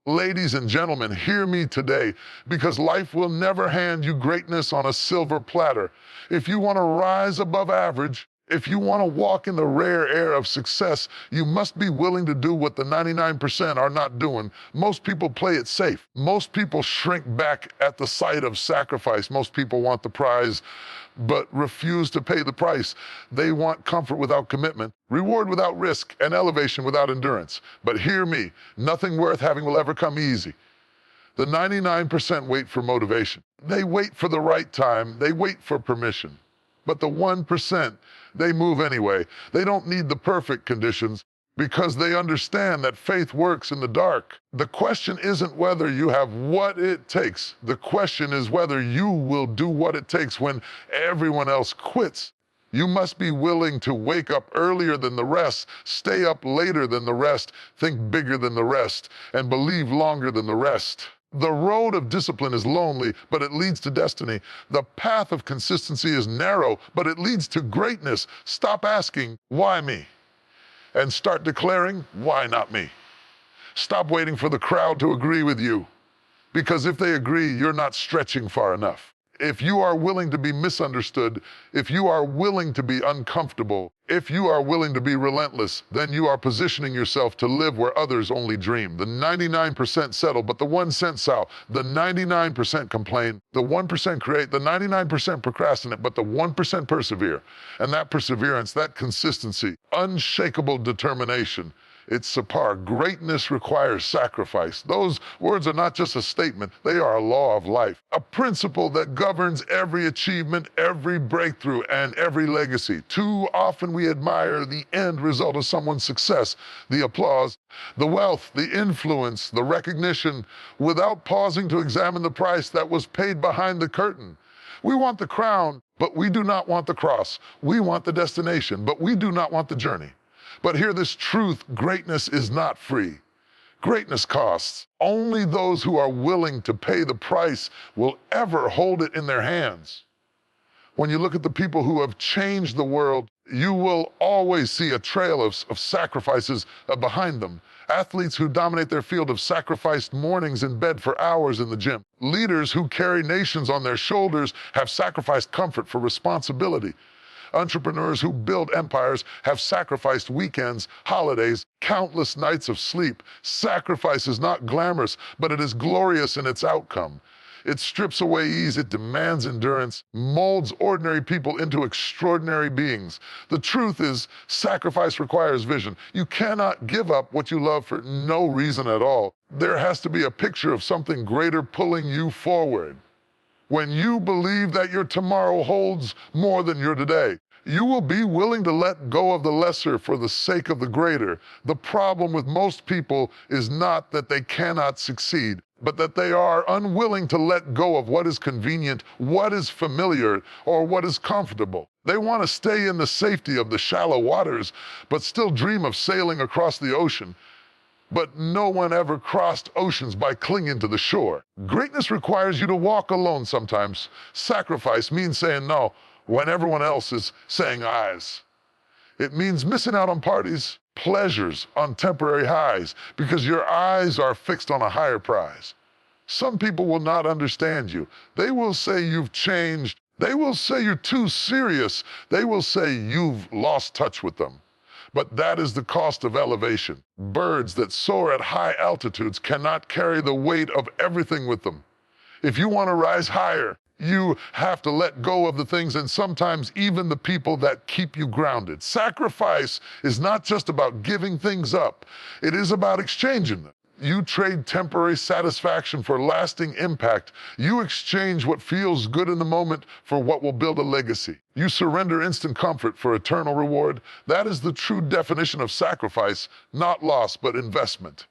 Ladies and gentlemen, hear me today, because life will never hand you greatness on a silver platter. If you want to rise above average, if you want to walk in the rare air of success, you must be willing to do what the 99% are not doing. Most people play it safe. Most people shrink back at the sight of sacrifice. Most people want the prize, but refuse to pay the price. They want comfort without commitment, reward without risk, and elevation without endurance. But hear me, nothing worth having will ever come easy. The 99% wait for motivation. They wait for the right time. They wait for permission. But the 1%, they move anyway. They don't need the perfect conditions because they understand that faith works in the dark. The question isn't whether you have what it takes. The question is whether you will do what it takes when everyone else quits. You must be willing to wake up earlier than the rest, stay up later than the rest, think bigger than the rest, and believe longer than the rest. The road of discipline is lonely, but it leads to destiny. The path of consistency is narrow, but it leads to greatness. Stop asking, why me? And start declaring, why not me? Stop waiting for the crowd to agree with you, because if they agree, you're not stretching far enough. If you are willing to be misunderstood, if you are willing to be uncomfortable, if you are willing to be relentless, then you are positioning yourself to live where others only dream. The 99% settle, but the 1% sow. The 99% complain, the 1% create, the 99% procrastinate, but the 1% persevere. And that perseverance, that consistency, unshakable determination, it's Sapar. Greatness requires sacrifice. Those words are not just a statement, they are a law of life, a principle that governs every achievement, every breakthrough, and every legacy. Too often we admire the end result of someone's success, the applause, the wealth, the influence, the recognition, without pausing to examine the price that was paid behind the curtain. We want the crown, but we do not want the cross. We want the destination, but we do not want the journey. But hear this truth, greatness is not free. Greatness costs. Only those who are willing to pay the price will ever hold it in their hands. When you look at the people who have changed the world, you will always see a trail of sacrifices behind them. Athletes who dominate their field have sacrificed mornings in bed for hours in the gym. Leaders who carry nations on their shoulders have sacrificed comfort for responsibility. Entrepreneurs who build empires have sacrificed weekends, holidays, countless nights of sleep. Sacrifice is not glamorous, but it is glorious in its outcome. It strips away ease, it demands endurance, molds ordinary people into extraordinary beings. The truth is, sacrifice requires vision. You cannot give up what you love for no reason at all. There has to be a picture of something greater pulling you forward. When you believe that your tomorrow holds more than your today, you will be willing to let go of the lesser for the sake of the greater. The problem with most people is not that they cannot succeed, but that they are unwilling to let go of what is convenient, what is familiar, or what is comfortable. They want to stay in the safety of the shallow waters, but still dream of sailing across the ocean. But no one ever crossed oceans by clinging to the shore. Greatness requires you to walk alone sometimes. Sacrifice means saying no when everyone else is saying ayes. It means missing out on parties, pleasures, on temporary highs, because your eyes are fixed on a higher prize. Some people will not understand you. They will say you've changed. They will say you're too serious. They will say you've lost touch with them. But that is the cost of elevation. Birds that soar at high altitudes cannot carry the weight of everything with them. If you want to rise higher, you have to let go of the things and sometimes even the people that keep you grounded. Sacrifice is not just about giving things up. It is about exchanging them. You trade temporary satisfaction for lasting impact. You exchange what feels good in the moment for what will build a legacy. You surrender instant comfort for eternal reward. That is the true definition of sacrifice, not loss, but investment.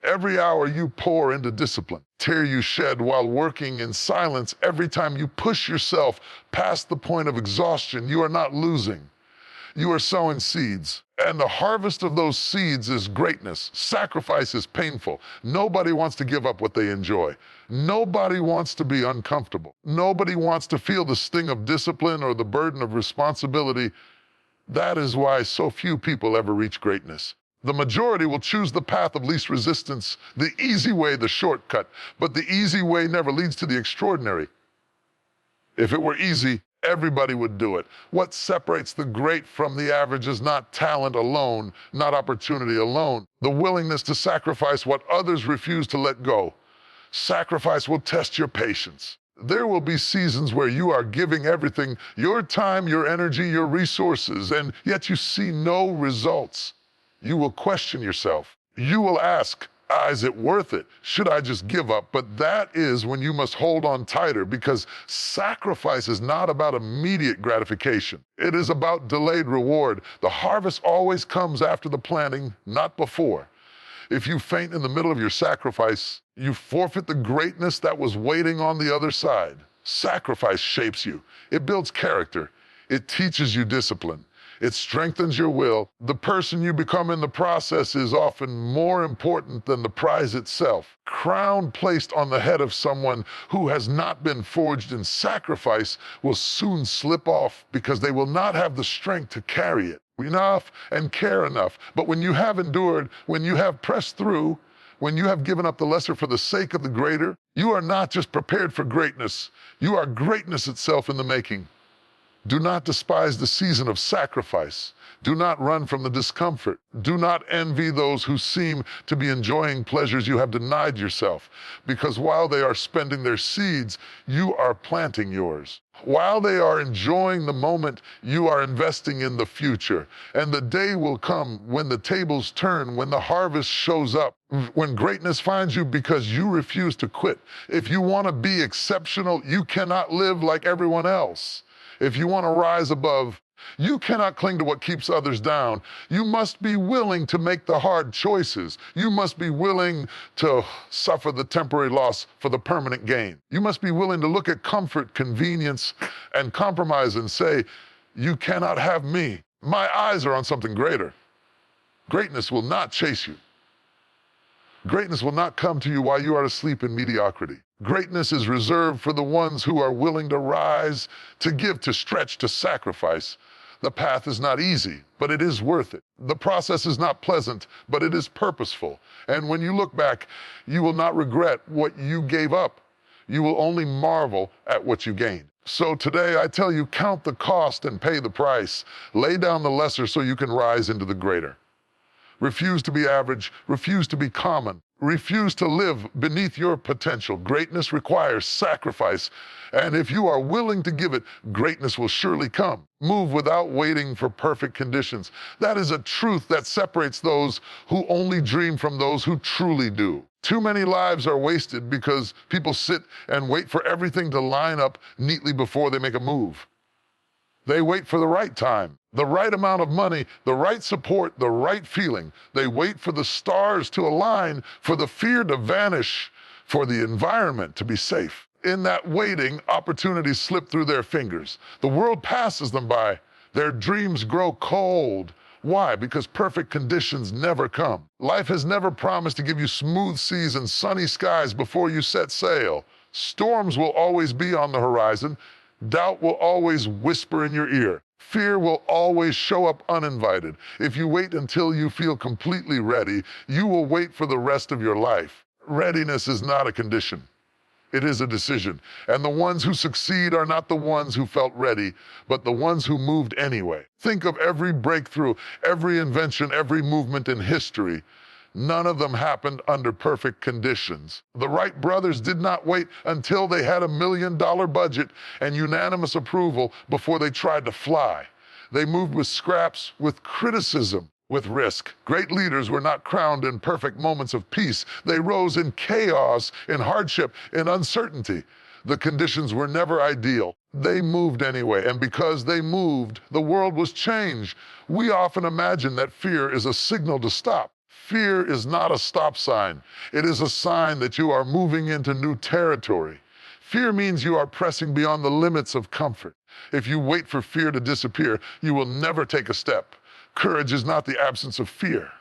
Every hour you pour into discipline, tear you shed while working in silence. Every time you push yourself past the point of exhaustion, you are not losing. You are sowing seeds. And the harvest of those seeds is greatness. Sacrifice is painful. Nobody wants to give up what they enjoy. Nobody wants to be uncomfortable. Nobody wants to feel the sting of discipline or the burden of responsibility. That is why so few people ever reach greatness. The majority will choose the path of least resistance, the easy way, the shortcut. But the easy way never leads to the extraordinary. If it were easy, everybody would do it. What separates the great from the average is not talent alone, not opportunity alone. The willingness to sacrifice what others refuse to let go. Sacrifice will test your patience. There will be seasons where you are giving everything, your time, your energy, your resources, and yet you see no results. You will question yourself. You will ask, is it worth it? Should I just give up? But that is when you must hold on tighter, because sacrifice is not about immediate gratification. It is about delayed reward. The harvest always comes after the planting, not before. If you faint in the middle of your sacrifice, you forfeit the greatness that was waiting on the other side. Sacrifice shapes you. It builds character. It teaches you discipline. It strengthens your will. The person you become in the process is often more important than the prize itself. Crown placed on the head of someone who has not been forged in sacrifice will soon slip off because they will not have the strength to carry it enough and care enough. But when you have endured, when you have pressed through, when you have given up the lesser for the sake of the greater, you are not just prepared for greatness. You are greatness itself in the making. Do not despise the season of sacrifice. Do not run from the discomfort. Do not envy those who seem to be enjoying pleasures you have denied yourself, because while they are spending their seeds, you are planting yours. While they are enjoying the moment, you are investing in the future. And the day will come when the tables turn, when the harvest shows up, when greatness finds you because you refuse to quit. If you want to be exceptional, you cannot live like everyone else. If you want to rise above, you cannot cling to what keeps others down. You must be willing to make the hard choices. You must be willing to suffer the temporary loss for the permanent gain. You must be willing to look at comfort, convenience, and compromise and say, you cannot have me. My eyes are on something greater. Greatness will not chase you. Greatness will not come to you while you are asleep in mediocrity. Greatness is reserved for the ones who are willing to rise, to give, to stretch, to sacrifice. The path is not easy, but it is worth it. The process is not pleasant, but it is purposeful. And when you look back, you will not regret what you gave up. You will only marvel at what you gained. So today I tell you, count the cost and pay the price. Lay down the lesser so you can rise into the greater. Refuse to be average. Refuse to be common. Refuse to live beneath your potential. Greatness requires sacrifice, and if you are willing to give it, greatness will surely come. Move without waiting for perfect conditions. That is a truth that separates those who only dream from those who truly do. Too many lives are wasted because people sit and wait for everything to line up neatly before they make a move. They wait for the right time, the right amount of money, the right support, the right feeling. They wait for the stars to align, for the fear to vanish, for the environment to be safe. In that waiting, opportunities slip through their fingers. The world passes them by. Their dreams grow cold. Why? Because perfect conditions never come. Life has never promised to give you smooth seas and sunny skies before you set sail. Storms will always be on the horizon. Doubt will always whisper in your ear. Fear will always show up uninvited. If you wait until you feel completely ready, you will wait for the rest of your life. Readiness is not a condition. It is a decision. And the ones who succeed are not the ones who felt ready, but the ones who moved anyway. Think of every breakthrough, every invention, every movement in history. None of them happened under perfect conditions. The Wright brothers did not wait until they had $1 million budget and unanimous approval before they tried to fly. They moved with scraps, with criticism, with risk. Great leaders were not crowned in perfect moments of peace. They rose in chaos, in hardship, in uncertainty. The conditions were never ideal. They moved anyway, and because they moved, the world was changed. We often imagine that fear is a signal to stop. Fear is not a stop sign. It is a sign that you are moving into new territory. Fear means you are pressing beyond the limits of comfort. If you wait for fear to disappear, you will never take a step. Courage is not the absence of fear.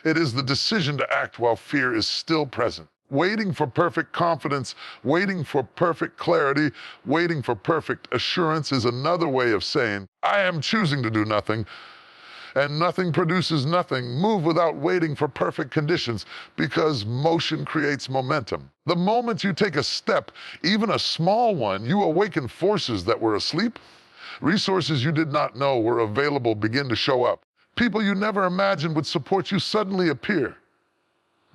It is the decision to act while fear is still present. Waiting for perfect confidence, waiting for perfect clarity, waiting for perfect assurance is another way of saying, I am choosing to do nothing, And nothing produces nothing. Move without waiting for perfect conditions, because motion creates momentum. The moment you take a step, even a small one, you awaken forces that were asleep. Resources you did not know were available begin to show up. People you never imagined would support you suddenly appear.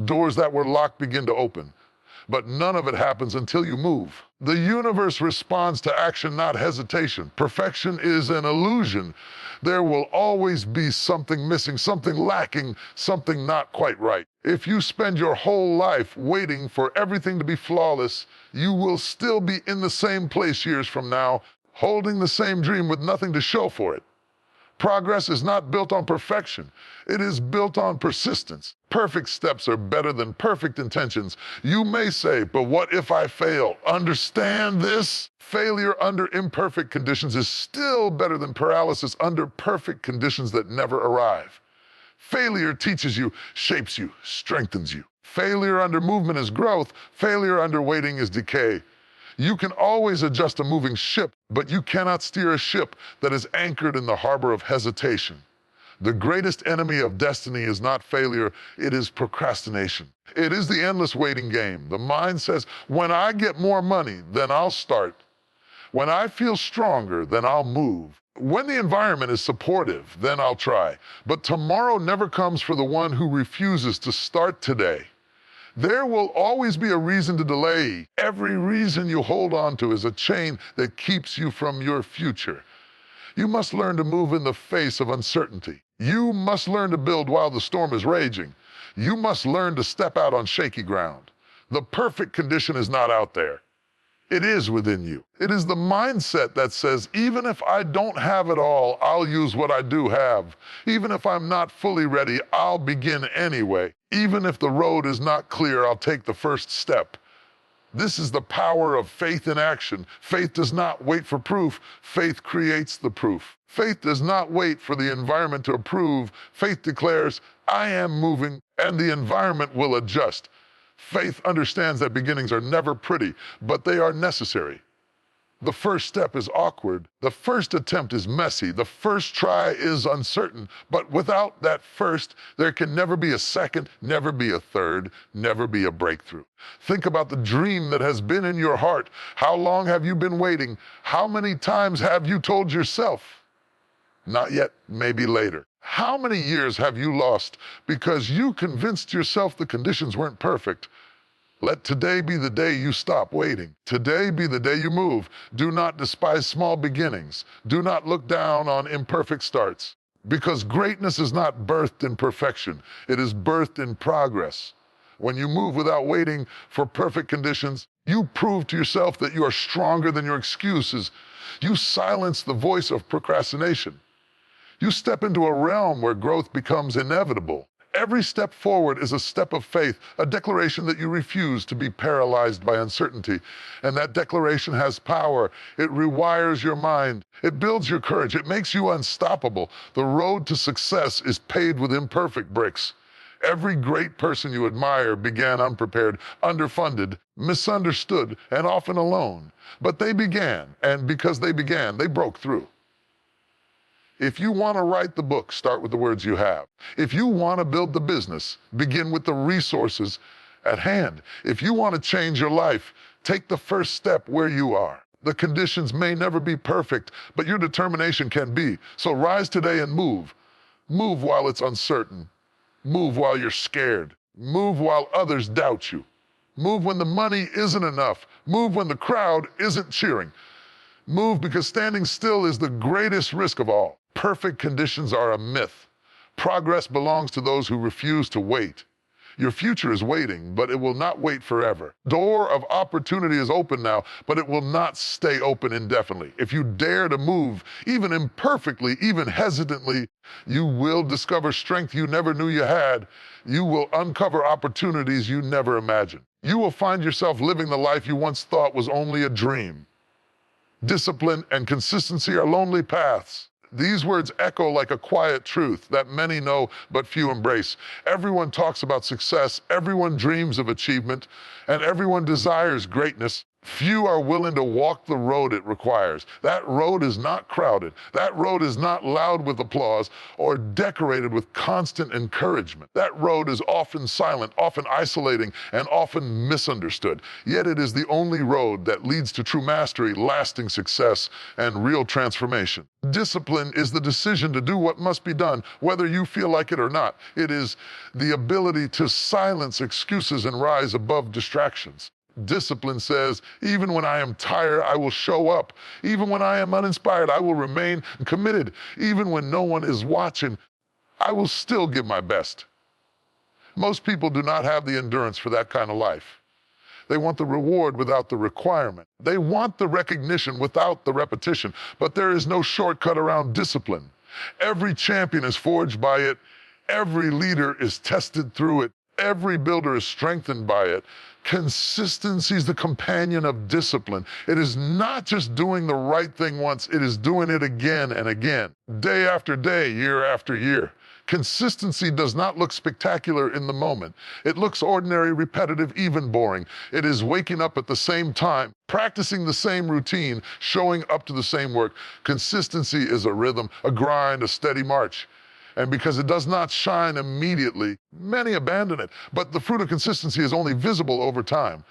Doors that were locked begin to open. But none of it happens until you move. The universe responds to action, not hesitation. Perfection is an illusion. There will always be something missing, something lacking, something not quite right. If you spend your whole life waiting for everything to be flawless, you will still be in the same place years from now, holding the same dream with nothing to show for it. Progress is not built on perfection. It is built on persistence. Perfect steps are better than perfect intentions. You may say, but what if I fail? Understand this. Failure under imperfect conditions is still better than paralysis under perfect conditions that never arrive. Failure teaches you, shapes you, strengthens you. Failure under movement is growth. Failure under waiting is decay. You can always adjust a moving ship, but you cannot steer a ship that is anchored in the harbor of hesitation. The greatest enemy of destiny is not failure, it is procrastination. It is the endless waiting game. The mind says, when I get more money, then I'll start. When I feel stronger, then I'll move. When the environment is supportive, then I'll try. But tomorrow never comes for the one who refuses to start today. There will always be a reason to delay. Every reason you hold on to is a chain that keeps you from your future. You must learn to move in the face of uncertainty. You must learn to build while the storm is raging. You must learn to step out on shaky ground. The perfect condition is not out there. It is within you. It is the mindset that says, even if I don't have it all, I'll use what I do have. Even if I'm not fully ready, I'll begin anyway. Even if the road is not clear, I'll take the first step. This is the power of faith in action. Faith does not wait for proof. Faith creates the proof. Faith does not wait for the environment to approve. Faith declares, I am moving, and the environment will adjust. Faith understands that beginnings are never pretty, but they are necessary. The first step is awkward. The first attempt is messy. The first try is uncertain. But without that first, there can never be a second, never be a third, never be a breakthrough. Think about the dream that has been in your heart. How long have you been waiting? How many times have you told yourself, not yet, maybe later? How many years have you lost because you convinced yourself the conditions weren't perfect? Let today be the day you stop waiting. Today be the day you move. Do not despise small beginnings. Do not look down on imperfect starts. Because greatness is not birthed in perfection. It is birthed in progress. When you move without waiting for perfect conditions, you prove to yourself that you are stronger than your excuses. You silence the voice of procrastination. You step into a realm where growth becomes inevitable. Every step forward is a step of faith, a declaration that you refuse to be paralyzed by uncertainty. And that declaration has power. It rewires your mind. It builds your courage. It makes you unstoppable. The road to success is paved with imperfect bricks. Every great person you admire began unprepared, underfunded, misunderstood, and often alone. But they began, and because they began, they broke through. If you want to write the book, start with the words you have. If you want to build the business, begin with the resources at hand. If you want to change your life, take the first step where you are. The conditions may never be perfect, but your determination can be. So rise today and move. Move while it's uncertain. Move while you're scared. Move while others doubt you. Move when the money isn't enough. Move when the crowd isn't cheering. Move because standing still is the greatest risk of all. Perfect conditions are a myth. Progress belongs to those who refuse to wait. Your future is waiting, but it will not wait forever. Door of opportunity is open now, but it will not stay open indefinitely. If you dare to move, even imperfectly, even hesitantly, you will discover strength you never knew you had. You will uncover opportunities you never imagined. You will find yourself living the life you once thought was only a dream. Discipline and consistency are lonely paths. These words echo like a quiet truth that many know but few embrace. Everyone talks about success, everyone dreams of achievement, and everyone desires greatness. Few are willing to walk the road it requires. That road is not crowded. That road is not loud with applause or decorated with constant encouragement. That road is often silent, often isolating, and often misunderstood. Yet it is the only road that leads to true mastery, lasting success, and real transformation. Discipline is the decision to do what must be done, whether you feel like it or not. It is the ability to silence excuses and rise above distractions. Discipline says, even when I am tired, I will show up. Even when I am uninspired, I will remain committed. Even when no one is watching, I will still give my best. Most people do not have the endurance for that kind of life. They want the reward without the requirement. They want the recognition without the repetition. But there is no shortcut around discipline. Every champion is forged by it. Every leader is tested through it. Every builder is strengthened by it. Consistency is the companion of discipline. It is not just doing the right thing once, it is doing it again and again, day after day, year after year. Consistency does not look spectacular in the moment. It looks ordinary, repetitive, even boring. It is waking up at the same time, practicing the same routine, showing up to the same work. Consistency is a rhythm, a grind, a steady march. And because it does not shine immediately, many abandon it. But the fruit of consistency is only visible over time.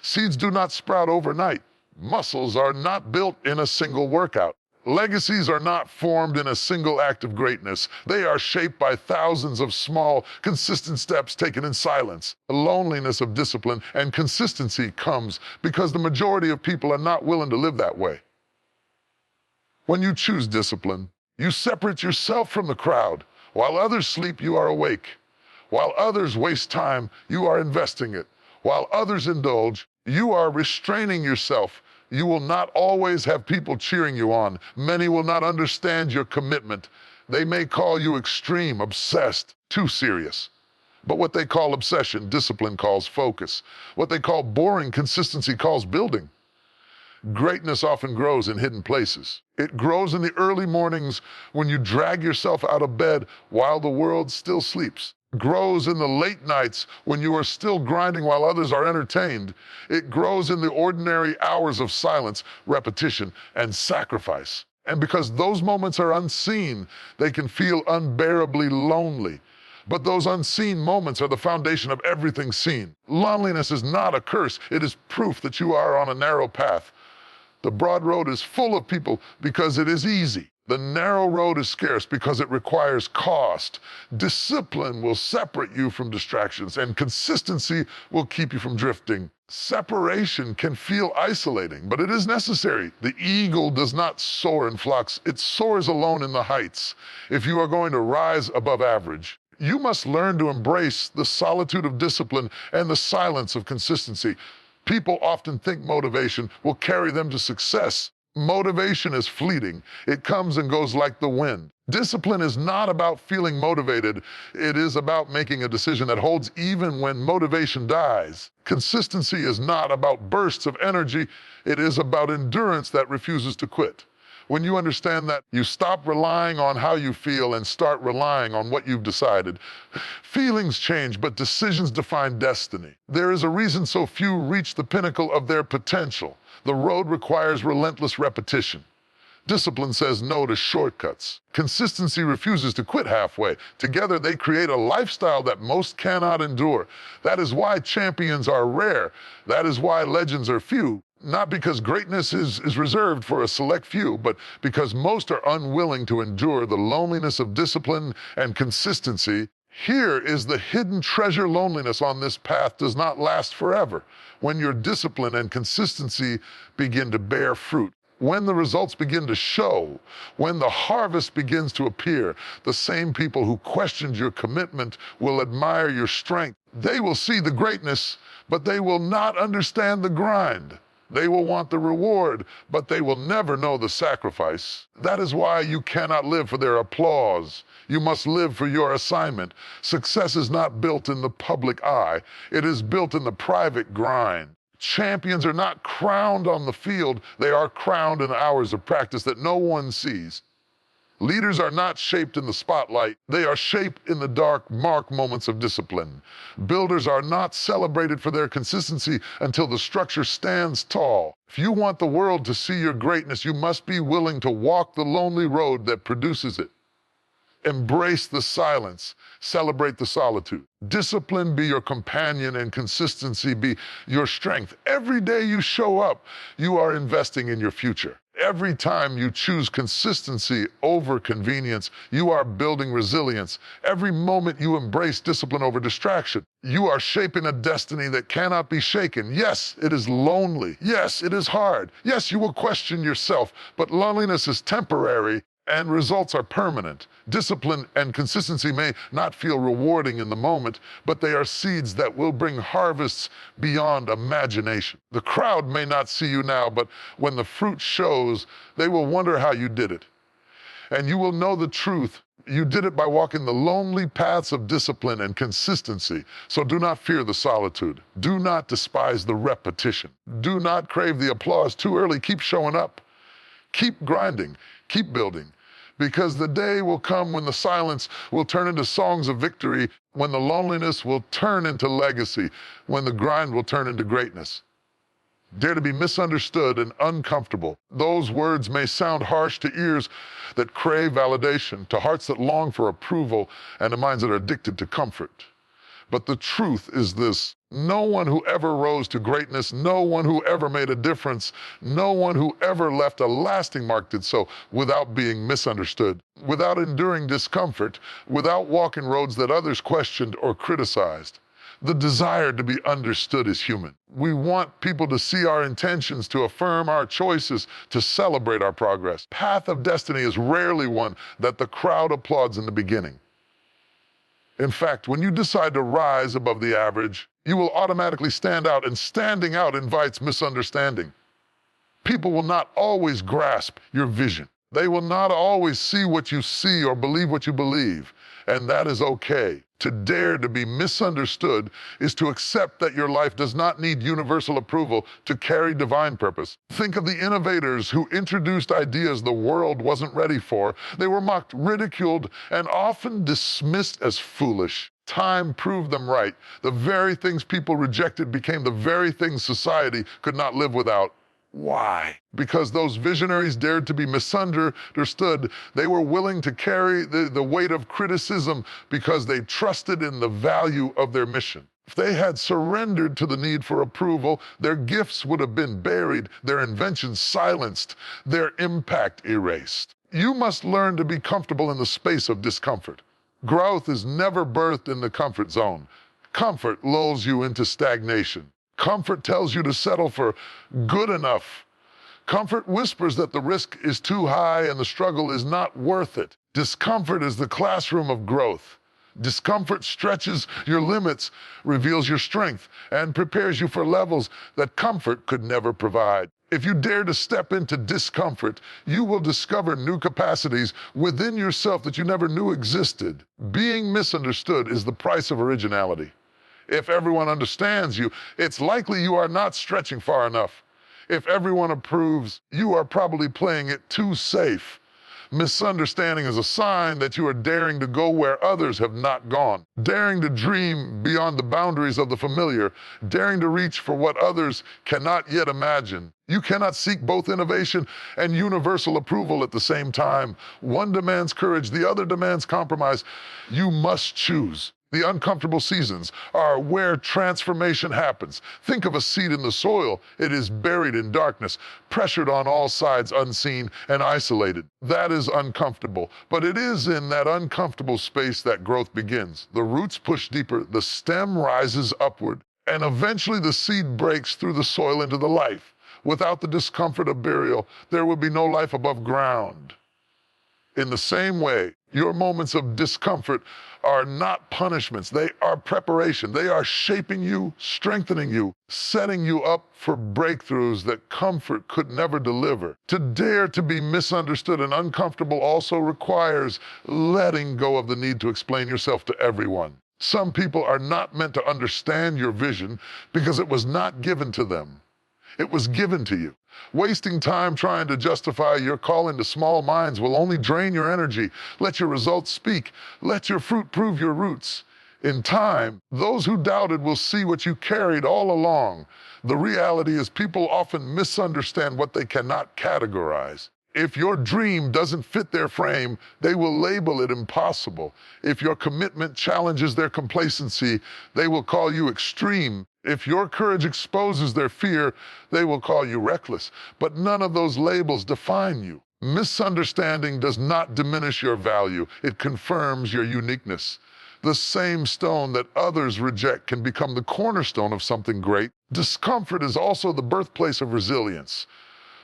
Seeds do not sprout overnight. Muscles are not built in a single workout. Legacies are not formed in a single act of greatness. They are shaped by thousands of small, consistent steps taken in silence. The loneliness of discipline and consistency comes because the majority of people are not willing to live that way. When you choose discipline, you separate yourself from the crowd. While others sleep, you are awake. While others waste time, you are investing it. While others indulge, you are restraining yourself. You will not always have people cheering you on. Many will not understand your commitment. They may call you extreme, obsessed, too serious. But what they call obsession, discipline calls focus. What they call boring, consistency calls building. Greatness often grows in hidden places. It grows in the early mornings when you drag yourself out of bed while the world still sleeps. It grows in the late nights when you are still grinding while others are entertained. It grows in the ordinary hours of silence, repetition, and sacrifice. And because those moments are unseen, they can feel unbearably lonely. But those unseen moments are the foundation of everything seen. Loneliness is not a curse. It is proof that you are on a narrow path. The broad road is full of people because it is easy. The narrow road is scarce because it requires cost. Discipline will separate you from distractions, and consistency will keep you from drifting. Separation can feel isolating, but it is necessary. The eagle does not soar in flocks. It soars alone in the heights. If you are going to rise above average, you must learn to embrace the solitude of discipline and the silence of consistency. People often think motivation will carry them to success. Motivation is fleeting. It comes and goes like the wind. Discipline is not about feeling motivated. It is about making a decision that holds even when motivation dies. Consistency is not about bursts of energy. It is about endurance that refuses to quit. When you understand that, you stop relying on how you feel and start relying on what you've decided. Feelings change, but decisions define destiny. There is a reason so few reach the pinnacle of their potential. The road requires relentless repetition. Discipline says no to shortcuts. Consistency refuses to quit halfway. Together, they create a lifestyle that most cannot endure. That is why champions are rare. That is why legends are few. Not because greatness is reserved for a select few, but because most are unwilling to endure the loneliness of discipline and consistency. Here is the hidden treasure. Loneliness on this path does not last forever. When your discipline and consistency begin to bear fruit, when the results begin to show, when the harvest begins to appear, the same people who questioned your commitment will admire your strength. They will see the greatness, but they will not understand the grind. They will want the reward, but they will never know the sacrifice. That is why you cannot live for their applause. You must live for your assignment. Success is not built in the public eye. It is built in the private grind. Champions are not crowned on the field. They are crowned in hours of practice that no one sees. Leaders are not shaped in the spotlight. They are shaped in the dark, mark moments of discipline. Builders are not celebrated for their consistency until the structure stands tall. If you want the world to see your greatness, you must be willing to walk the lonely road that produces it. Embrace the silence. Celebrate the solitude. Discipline be your companion and consistency be your strength. Every day you show up, you are investing in your future. Every time you choose consistency over convenience, you are building resilience. Every moment you embrace discipline over distraction, you are shaping a destiny that cannot be shaken. Yes, it is lonely. Yes, it is hard. Yes, you will question yourself, but loneliness is temporary and results are permanent. Discipline and consistency may not feel rewarding in the moment, but they are seeds that will bring harvests beyond imagination. The crowd may not see you now, but when the fruit shows, they will wonder how you did it. And you will know the truth. You did it by walking the lonely paths of discipline and consistency. So do not fear the solitude. Do not despise the repetition. Do not crave the applause too early. Keep showing up. Keep grinding. Keep building. Because the day will come when the silence will turn into songs of victory, when the loneliness will turn into legacy, when the grind will turn into greatness. Dare to be misunderstood and uncomfortable. Those words may sound harsh to ears that crave validation, to hearts that long for approval, and to minds that are addicted to comfort. But the truth is this: no one who ever rose to greatness, no one who ever made a difference, no one who ever left a lasting mark did so without being misunderstood, without enduring discomfort, without walking roads that others questioned or criticized. The desire to be understood is human. We want people to see our intentions, to affirm our choices, to celebrate our progress. Path of destiny is rarely one that the crowd applauds in the beginning. In fact, when you decide to rise above the average, you will automatically stand out, and standing out invites misunderstanding. People will not always grasp your vision. They will not always see what you see or believe what you believe, and that is okay. To dare to be misunderstood is to accept that your life does not need universal approval to carry divine purpose. Think of the innovators who introduced ideas the world wasn't ready for. They were mocked, ridiculed, and often dismissed as foolish. Time proved them right. The very things people rejected became the very things society could not live without. Why? Because those visionaries dared to be misunderstood. They were willing to carry the weight of criticism because they trusted in the value of their mission. If they had surrendered to the need for approval, their gifts would have been buried, their inventions silenced, their impact erased. You must learn to be comfortable in the space of discomfort. Growth is never birthed in the comfort zone. Comfort lulls you into stagnation. Comfort tells you to settle for good enough. Comfort whispers that the risk is too high and the struggle is not worth it. Discomfort is the classroom of growth. Discomfort stretches your limits, reveals your strength, and prepares you for levels that comfort could never provide. If you dare to step into discomfort, you will discover new capacities within yourself that you never knew existed. Being misunderstood is the price of originality. If everyone understands you, it's likely you are not stretching far enough. If everyone approves, you are probably playing it too safe. Misunderstanding is a sign that you are daring to go where others have not gone, daring to dream beyond the boundaries of the familiar, daring to reach for what others cannot yet imagine. You cannot seek both innovation and universal approval at the same time. One demands courage, the other demands compromise. You must choose. The uncomfortable seasons are where transformation happens. Think of a seed in the soil. It is buried in darkness, pressured on all sides, unseen and isolated. That is uncomfortable, but it is in that uncomfortable space that growth begins. The roots push deeper, the stem rises upward, and eventually the seed breaks through the soil into the life. Without the discomfort of burial, there would be no life above ground. In the same way, your moments of discomfort are not punishments. They are preparation. They are shaping you, strengthening you, setting you up for breakthroughs that comfort could never deliver. To dare to be misunderstood and uncomfortable also requires letting go of the need to explain yourself to everyone. Some people are not meant to understand your vision because it was not given to them. It was given to you. Wasting time trying to justify your calling to small minds will only drain your energy. Let your results speak. Let your fruit prove your roots. In time, those who doubted will see what you carried all along. The reality is people often misunderstand what they cannot categorize. If your dream doesn't fit their frame, they will label it impossible. If your commitment challenges their complacency, they will call you extreme. If your courage exposes their fear, they will call you reckless. But none of those labels define you. Misunderstanding does not diminish your value. It confirms your uniqueness. The same stone that others reject can become the cornerstone of something great. Discomfort is also the birthplace of resilience.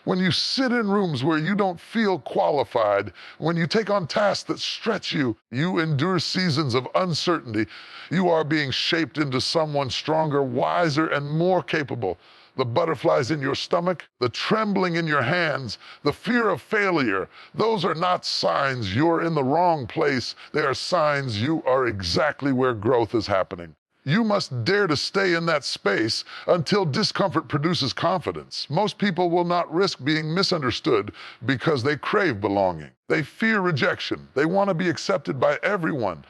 When you sit in rooms where you don't feel qualified, when you take on tasks that stretch you, you endure seasons of uncertainty, you are being shaped into someone stronger, wiser, and more capable. The butterflies in your stomach, the trembling in your hands, the fear of failure, those are not signs you're in the wrong place. They are signs you are exactly where growth is happening. You must dare to stay in that space until discomfort produces confidence. Most people will not risk being misunderstood because they crave belonging. They fear rejection. They want to be accepted by everyone.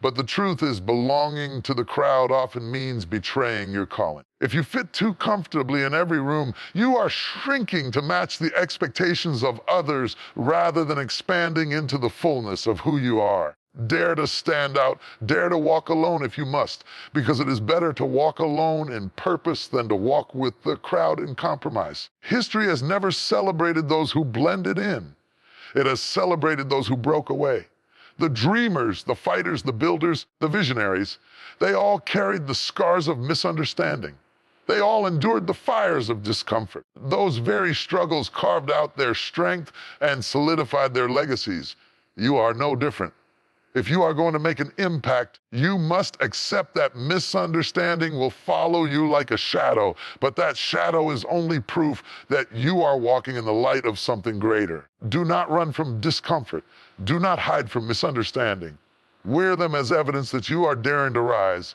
But the truth is, belonging to the crowd often means betraying your calling. If you fit too comfortably in every room, you are shrinking to match the expectations of others rather than expanding into the fullness of who you are. Dare to stand out, dare to walk alone if you must, because it is better to walk alone in purpose than to walk with the crowd in compromise. History has never celebrated those who blended in. It has celebrated those who broke away. The dreamers, the fighters, the builders, the visionaries, they all carried the scars of misunderstanding. They all endured the fires of discomfort. Those very struggles carved out their strength and solidified their legacies. You are no different. If you are going to make an impact, you must accept that misunderstanding will follow you like a shadow, but that shadow is only proof that you are walking in the light of something greater. Do not run from discomfort. Do not hide from misunderstanding. Wear them as evidence that you are daring to rise.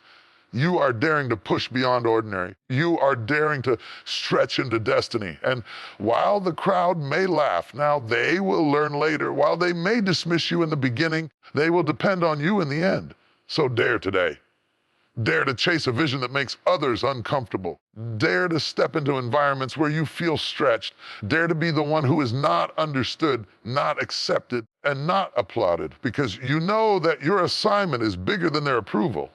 You are daring to push beyond ordinary. You are daring to stretch into destiny. And while the crowd may laugh, now they will learn later. While they may dismiss you in the beginning, they will depend on you in the end. So dare today. Dare to chase a vision that makes others uncomfortable. Dare to step into environments where you feel stretched. Dare to be the one who is not understood, not accepted, and not applauded, because you know that your assignment is bigger than their approval.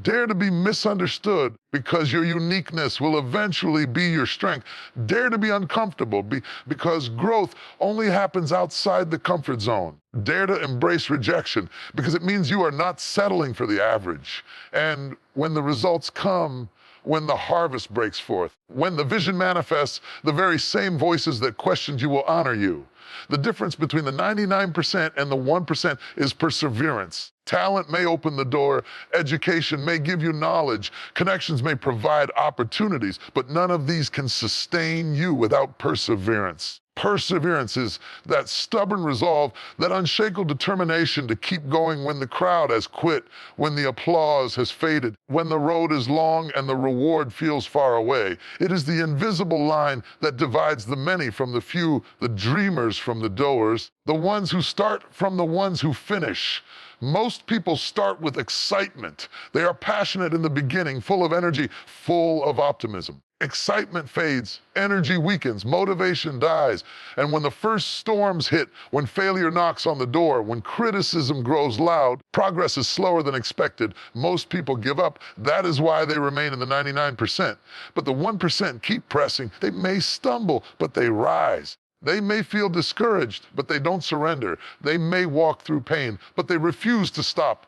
Dare to be misunderstood because your uniqueness will eventually be your strength. Dare to be uncomfortable because growth only happens outside the comfort zone. Dare to embrace rejection because it means you are not settling for the average. And when the results come, when the harvest breaks forth, when the vision manifests, the very same voices that questioned you will honor you. The difference between the 99% and the 1% is perseverance. Talent may open the door, education may give you knowledge, connections may provide opportunities, but none of these can sustain you without perseverance. Perseverance is that stubborn resolve, that unshakable determination to keep going when the crowd has quit, when the applause has faded, when the road is long and the reward feels far away. It is the invisible line that divides the many from the few, the dreamers from the doers, the ones who start from the ones who finish. Most people start with excitement. They are passionate in the beginning, full of energy, full of optimism. Excitement fades, energy weakens, motivation dies. And when the first storms hit, when failure knocks on the door, when criticism grows loud, progress is slower than expected. Most people give up. That is why they remain in the 99%. But the 1% keep pressing. They may stumble, but they rise. They may feel discouraged, but they don't surrender. They may walk through pain, but they refuse to stop.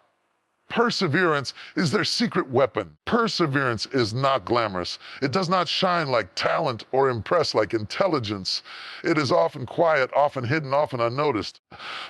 Perseverance is their secret weapon. Perseverance is not glamorous. It does not shine like talent or impress like intelligence. It is often quiet, often hidden, often unnoticed.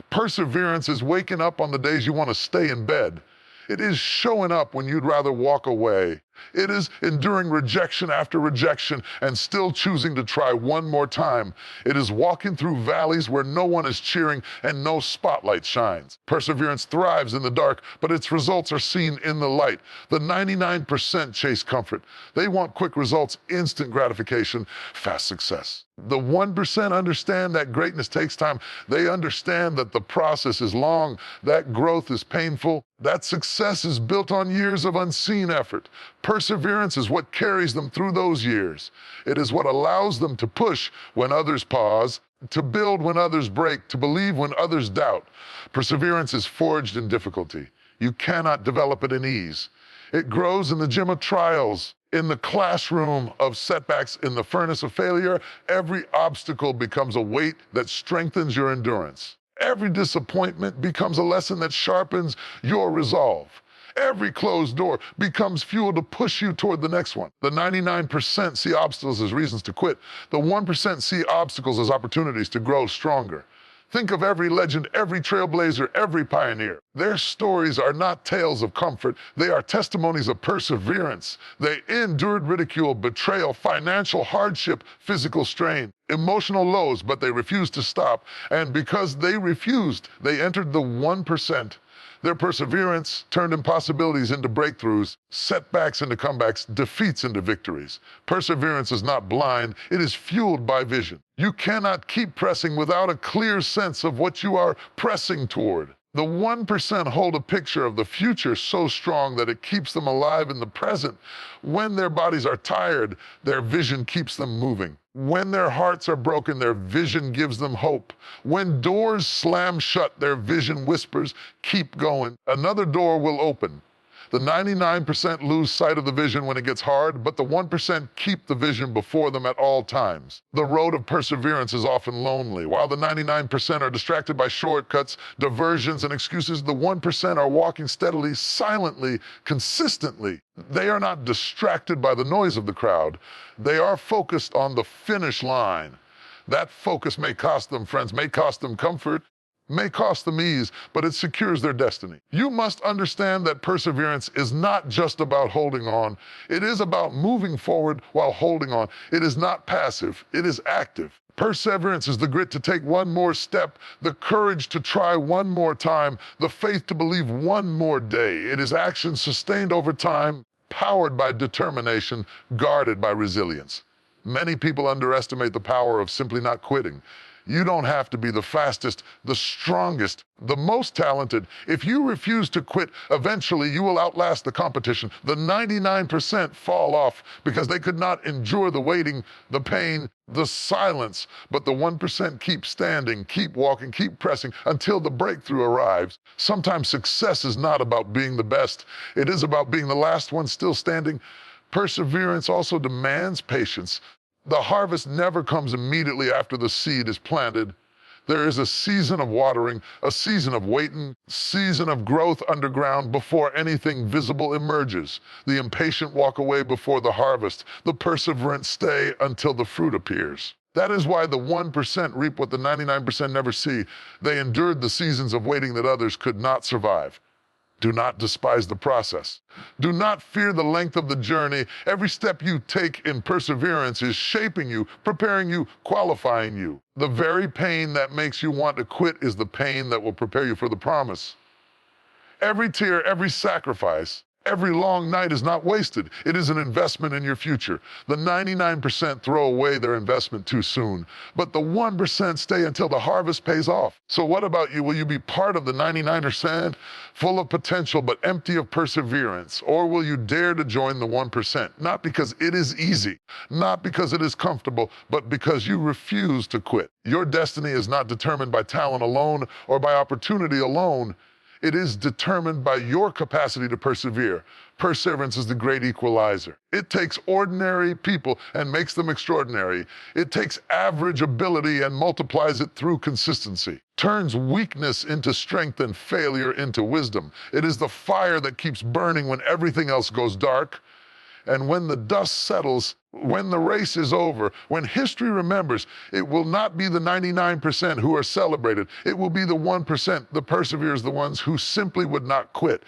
Perseverance is waking up on the days you want to stay in bed. It is showing up when you'd rather walk away. It is enduring rejection after rejection and still choosing to try one more time. It is walking through valleys where no one is cheering and no spotlight shines. Perseverance thrives in the dark, but its results are seen in the light. The 99% chase comfort. They want quick results, instant gratification, fast success. The 1% understand that greatness takes time. They understand that the process is long, that growth is painful, that success is built on years of unseen effort. Perseverance is what carries them through those years. It is what allows them to push when others pause, to build when others break, to believe when others doubt. Perseverance is forged in difficulty. You cannot develop it in ease. It grows in the gym of trials, in the classroom of setbacks, in the furnace of failure. Every obstacle becomes a weight that strengthens your endurance. Every disappointment becomes a lesson that sharpens your resolve. Every closed door becomes fuel to push you toward the next one. The 99% see obstacles as reasons to quit. The 1% see obstacles as opportunities to grow stronger. Think of every legend, every trailblazer, every pioneer. Their stories are not tales of comfort. They are testimonies of perseverance. They endured ridicule, betrayal, financial hardship, physical strain, emotional lows, but they refused to stop. And because they refused, they entered the 1%. Their perseverance turned impossibilities into breakthroughs, setbacks into comebacks, defeats into victories. Perseverance is not blind, it is fueled by vision. You cannot keep pressing without a clear sense of what you are pressing toward. The 1% hold a picture of the future so strong that it keeps them alive in the present. When their bodies are tired, their vision keeps them moving. When their hearts are broken, their vision gives them hope. When doors slam shut, their vision whispers, keep going. Another door will open. The 99% lose sight of the vision when it gets hard, but the 1% keep the vision before them at all times. The road of perseverance is often lonely. While the 99% are distracted by shortcuts, diversions, and excuses, the 1% are walking steadily, silently, consistently. They are not distracted by the noise of the crowd. They are focused on the finish line. That focus may cost them, friends, may cost them comfort, may cost them ease, but it secures their destiny. You must understand that perseverance is not just about holding on. It is about moving forward while holding on. It is not passive, it is active. Perseverance is the grit to take one more step, the courage to try one more time, the faith to believe one more day. It is action sustained over time, powered by determination, guarded by resilience. Many people underestimate the power of simply not quitting. You don't have to be the fastest, the strongest, the most talented. If you refuse to quit, eventually you will outlast the competition. The 99% fall off because they could not endure the waiting, the pain, the silence. But the 1% keep standing, keep walking, keep pressing until the breakthrough arrives. Sometimes success is not about being the best. It is about being the last one still standing. Perseverance also demands patience. The harvest never comes immediately after the seed is planted. There is a season of watering, a season of waiting, season of growth underground before anything visible emerges. The impatient walk away before the harvest. The perseverant stay until the fruit appears. That is why the 1% reap what the 99% never see. They endured the seasons of waiting that others could not survive. Do not despise the process. Do not fear the length of the journey. Every step you take in perseverance is shaping you, preparing you, qualifying you. The very pain that makes you want to quit is the pain that will prepare you for the promise. Every tear, every sacrifice, every long night is not wasted. It is an investment in your future. The 99% throw away their investment too soon, but the 1% stay until the harvest pays off. So what about you? Will you be part of the 99%, full of potential but empty of perseverance? Or will you dare to join the 1%? Not because it is easy, not because it is comfortable, but because you refuse to quit. Your destiny is not determined by talent alone or by opportunity alone. It is determined by your capacity to persevere. Perseverance is the great equalizer. It takes ordinary people and makes them extraordinary. It takes average ability and multiplies it through consistency. Turns weakness into strength and failure into wisdom. It is the fire that keeps burning when everything else goes dark. And when the dust settles, when the race is over, when history remembers, it will not be the 99% who are celebrated. It will be the 1%, the perseverers, the ones who simply would not quit.